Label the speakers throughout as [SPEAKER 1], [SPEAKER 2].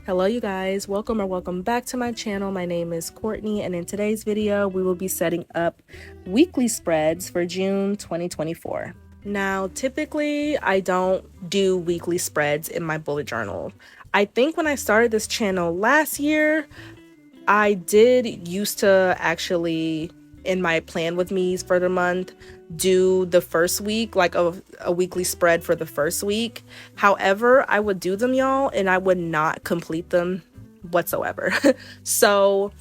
[SPEAKER 1] Hello you guys, welcome back to my channel. My name is Courtney, and in today's video we will be setting up weekly spreads for June 2024. Now typically I don't do weekly spreads in my bullet journal. I think when I started this channel last year, I did used to actually, in my plan with me's for the month, do the first week, like a weekly spread for the first week. However, I would do them, y'all, and I would not complete them whatsoever. So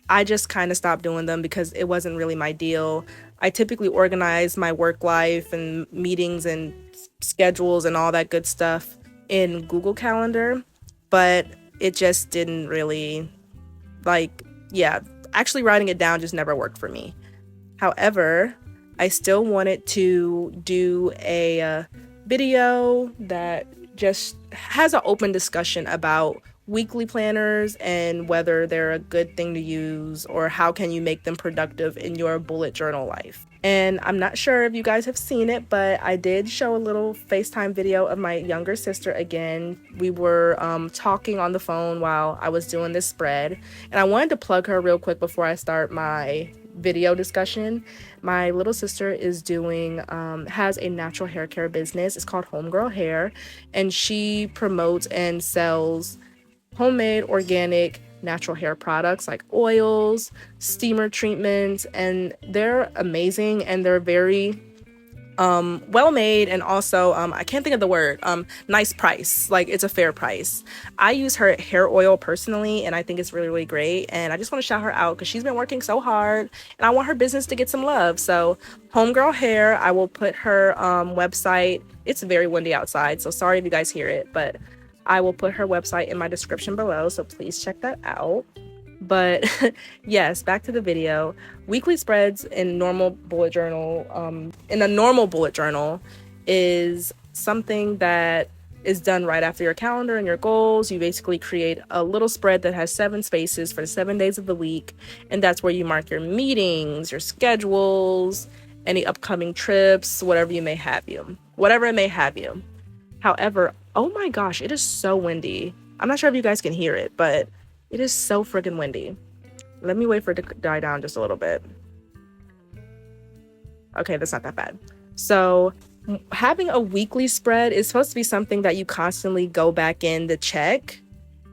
[SPEAKER 1] I just kind of stopped doing them because it wasn't really my deal. I typically organize my work life and meetings and schedules and all that good stuff in Google Calendar, but it just didn't really, actually writing it down just never worked for me. However, I still wanted to do a video that just has an open discussion about weekly planners and whether they're a good thing to use or how can you make them productive in your bullet journal life. And I'm not sure if you guys have seen it, but I did show a little FaceTime video of my younger sister again. We were talking on the phone while I was doing this spread, and I wanted to plug her real quick before I start my video discussion. My little sister is has a natural hair care business. It's called HomeGurl Hair, and she promotes and sells homemade organic natural hair products like oils, steamer treatments, and they're amazing and they're very well made, and also I can't think of the word, nice price. Like, it's a fair price. I use her hair oil personally, and I think it's really great, and I just want to shout her out because she's been working so hard and I want her business to get some love. So HomeGurl Hair, I will put her website. It's very windy outside, so sorry if you guys hear it, but I will put her website in my description below, so please check that out. But yes, back to the video. Weekly spreads in normal bullet journal, in a normal bullet journal, is something that is done right after your calendar and your goals. You basically create a little spread that has 7 spaces for the 7 days of the week, and that's where you mark your meetings, your schedules, any upcoming trips, whatever it may have you. However, oh my gosh, it is so windy. I'm not sure if you guys can hear it, but it is so friggin' windy. Let me wait for it to die down just a little bit. Okay, that's not that bad. So having a weekly spread is supposed to be something that you constantly go back in to check.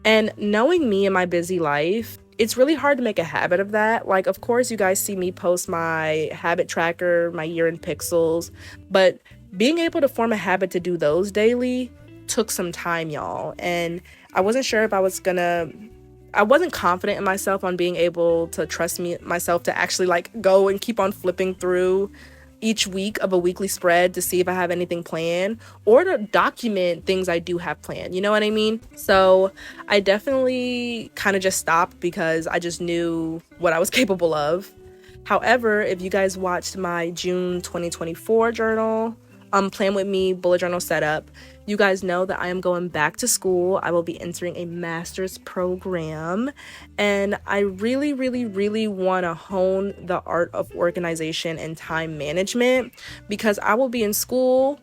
[SPEAKER 1] And knowing me and my busy life, it's really hard to make a habit of that. Like, of course, you guys see me post my habit tracker, my year in pixels, but being able to form a habit to do those daily took some time, y'all. And I wasn't sure if I wasn't confident in myself on being able to trust myself to actually go and keep on flipping through each week of a weekly spread to see if I have anything planned or to document things I do have planned. You know what I mean? So I definitely kind of just stopped because I just knew what I was capable of. However, if you guys watched my June 2024 journal, Plan With Me bullet journal setup, you guys know that I am going back to school. I will be entering a master's program, and I really want to hone the art of organization and time management because I will be in school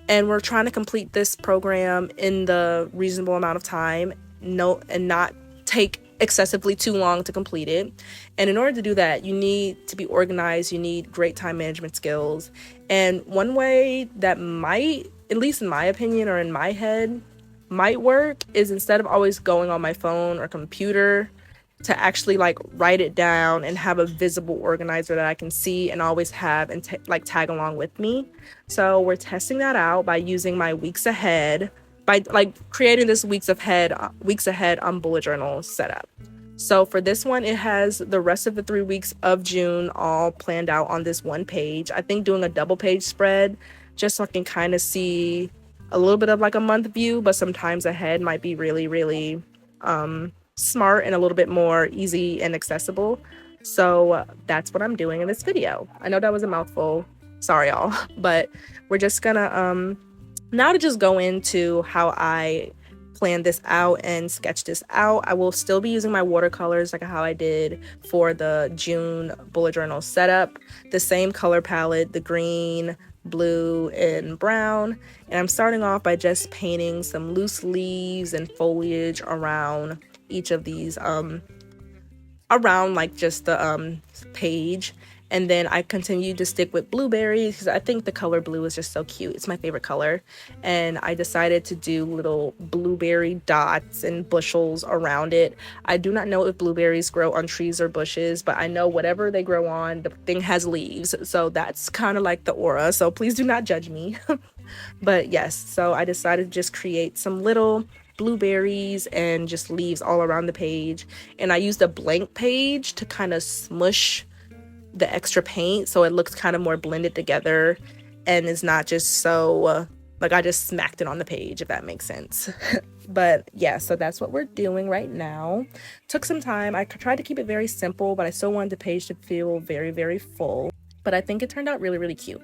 [SPEAKER 1] and we're trying to complete this program in the reasonable amount of time, and not take excessively too long to complete it. And in order to do that, you need to be organized. You need great time management skills. And one way that might, at least in my opinion or in my head, might work is, instead of always going on my phone or computer, to actually write it down and have a visible organizer that I can see and always have and tag along with me. So we're testing that out by using my weeks ahead, by creating this weeks ahead bullet journal setup. So for this one, it has the rest of the 3 weeks of June all planned out on this one page. I think doing a double page spread just so I can kind of see a little bit of a month view, but sometimes ahead might be really smart and a little bit more easy and accessible. So that's what I'm doing in this video. I know that was a mouthful. Sorry, y'all. But we're just gonna now to just go into how I plan this out and sketch this out. I will still be using my watercolors like how I did for the June bullet journal setup. The same color palette, the green, blue, and brown. And I'm starting off by just painting some loose leaves and foliage around each of these around like just the page. And then I continue to stick with blueberries because I think the color blue is just so cute. It's my favorite color. And I decided to do little blueberry dots and bushels around it. I do not know if blueberries grow on trees or bushes, but I know whatever they grow on, the thing has leaves. So that's kind of like the aura. So please do not judge me. But yes, so I decided to just create some little blueberries and just leaves all around the page. And I used a blank page to kind of smush the extra paint so it looks kind of more blended together and is not just so like I just smacked it on the page, if that makes sense. But yeah, so that's what we're doing right now. Took some time. I tried to keep it very simple, but I still wanted the page to feel very, very full. But I think it turned out really, really cute.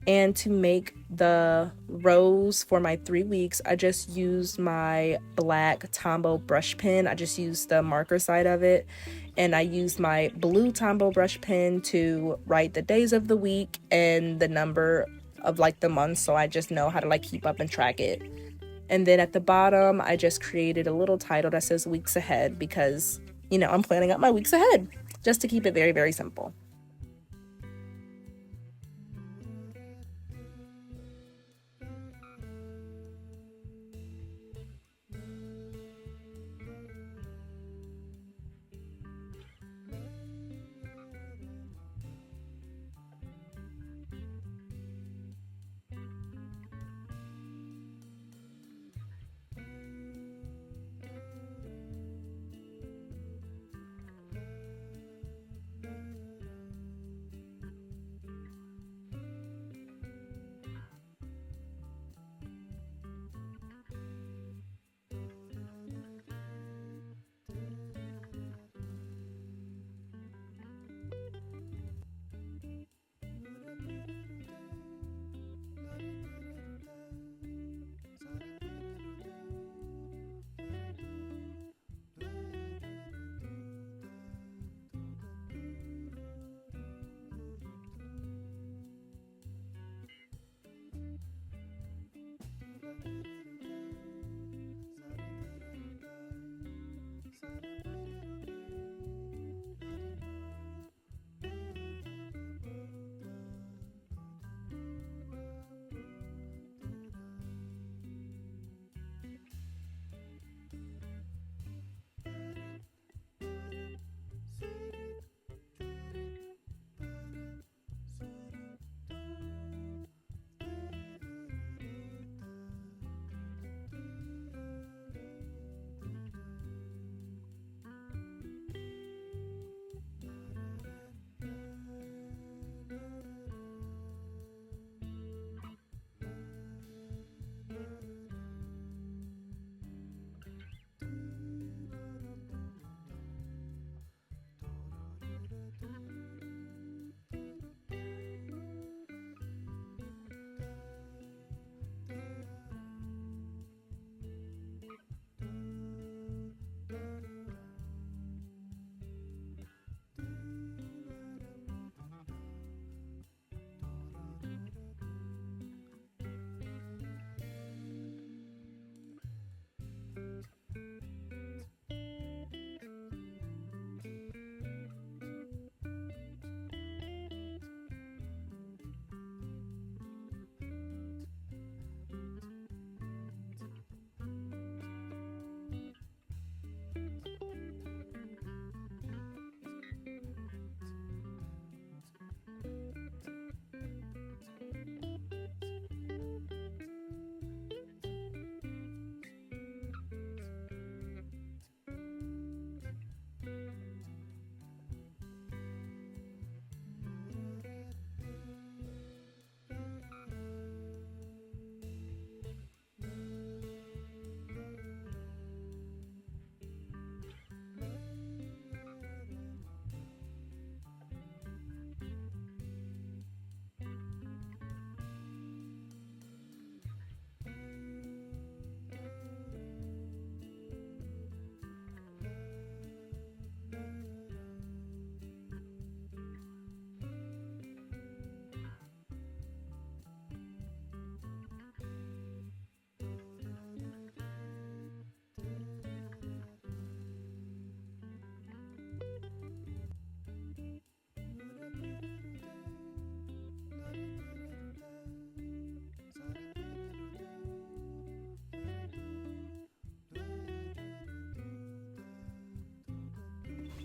[SPEAKER 1] And to make the rows for my 3 weeks, I just used my black Tombow brush pen. I just used the marker side of it. And I used my blue Tombow brush pen to write the days of the week and the number of like the months, so I just know how to like keep up and track it. And then at the bottom, I just created a little title that says weeks ahead because, I'm planning out my weeks ahead just to keep it very, very simple.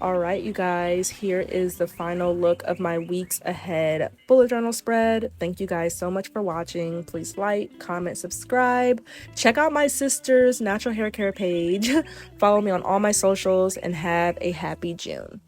[SPEAKER 1] All right, you guys, here is the final look of my weeks ahead bullet journal spread. Thank you guys so much for watching. Please like, comment, subscribe. Check out my sister's natural hair care page. Follow me on all my socials and have a happy June.